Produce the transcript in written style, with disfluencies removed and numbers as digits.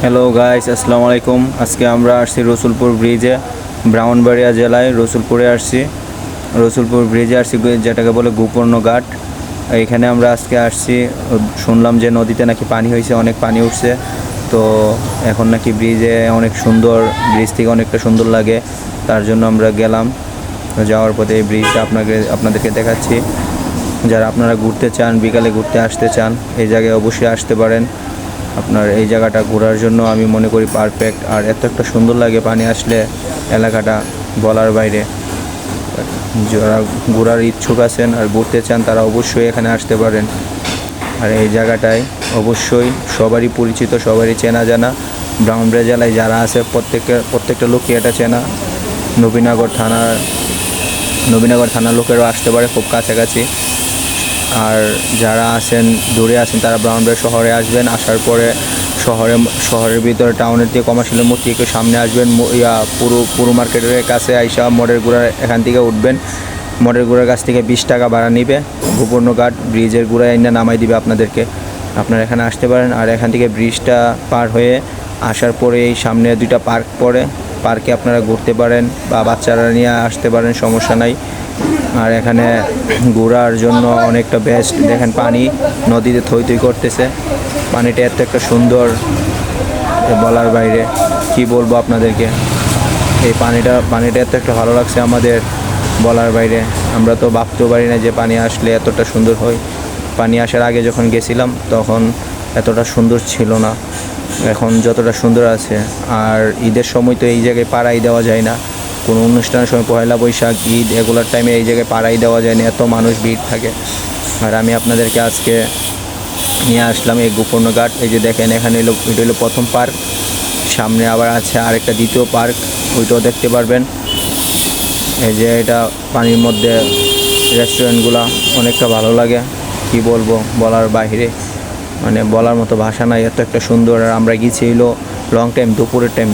Hello guys, আসসালামু আলাইকুম। আজকে আমরা আসছি রসুলপুর ব্রিজে, ব্রাহ্মণবাড়িয়া জেলায় রসুলপুরে আসছি। রসুলপুর ব্রিজে আসছি, যেটাকে বলে গোপর্ণ ঘাট। এখানে আমরা আজকে আসছি, শুনলাম যে নদীতে নাকি পানি হয়েছে, অনেক পানি উঠছে। তো এখন নাকি ব্রিজে অনেক সুন্দর, ব্রিজ থেকে অনেকটা সুন্দর লাগে। তার জন্য আমরা গেলাম। যাওয়ার পথে এই ব্রিজটা আপনাদেরকে দেখাচ্ছি। যারা আপনারা ঘুরতে চান, বিকালে ঘুরতে আসতে চান, এই জায়গায় অবশ্যই আসতে পারেন। আপনার এই জায়গাটা ঘোরার জন্য আমি মনে করি পারফেক্ট। আর এত একটা সুন্দর লাগে পানি আসলে, এলাকাটা বলার বাইরে। যারা ঘোরার ইচ্ছুক আছেন আর ঘুরতে চান তারা অবশ্যই এখানে আসতে পারেন। আর এই জায়গাটায় অবশ্যই সবারই পরিচিত, সবারই চেনা জানা। ব্রাহ্মণবাড়িয়া জেলায় যারা আছে প্রত্যেকটা লোকই এটা চেনা। নবীনগর থানার লোকেরাও আসতে পারে, খুব কাছাকাছি। আর যারা আছেন দূরে আছেন তারা ব্রাহ্মণবাড়িয়া শহরে আসবেন। আসার পরে শহরের ভিতরে টাউনের থেকে কমার্শিয়াল মোড় থেকে সামনে আসবেন, পুরো মার্কেটের কাছে আইসা মোড়ের গুঁড়ার এখান থেকে উঠবেন। মোড়ের গুঁড়ার কাছ থেকে 20 টাকা ভাড়া নিবে। গোপর্ণ ঘাট ব্রিজের গুঁড়ায় এনে নামাই দিবে আপনাদেরকে। আপনারা এখানে আসতে পারেন। আর এখান থেকে ব্রিজটা পার হয়ে আসার পরে এই সামনে 2টা পার্ক পড়ে, পার্কে আপনারা ঘুরতে পারেন বা বাচ্চারা নিয়ে আসতে পারেন, সমস্যা নাই। আর এখানে ঘোরার জন্য অনেকটা বেস্ট। দেখেন পানি নদীতে থই থই করতেছে, পানিটা এত একটা সুন্দর বলার বাইরে। কি বলবো আপনাদেরকে, এই পানিটা এত একটা ভালো লাগছে আমাদের, বলার বাইরে। আমরা তো ভাবতেও পারি না যে পানি আসলে এতটা সুন্দর হয়। পানি আসার আগে যখন গেছিলাম তখন এতটা সুন্দর ছিল না, এখন যতটা সুন্দর আছে। আর ঈদের সময় তো এই জায়গায় পাড়াই দেওয়া যায় না, কোনো অনুষ্ঠানের সময়, পয়লা বৈশাখ, ঈদ, এগুলোর টাইমে এই জায়গায় পাড়াই দেওয়া যায় না, এত মানুষ ভিড় থাকে। আর আমি আপনাদেরকে আজকে নিয়ে আসলাম এই গোপর্ণ ঘাট। এই যে দেখেন, এখানে এটা হলো প্রথম পার্ক, সামনে আবার আছে আরেকটা দ্বিতীয় পার্ক, ওইটাও দেখতে পারবেন। এই যে এটা পানির মধ্যে রেস্টুরেন্টগুলো অনেকটা ভালো লাগে, কি বলবো বলার বাইরে, মানে বলার মতো ভাষা নাই, এত একটা সুন্দর। আর আমরা গিয়েছি লং টাইম, দুপুরের টাইম।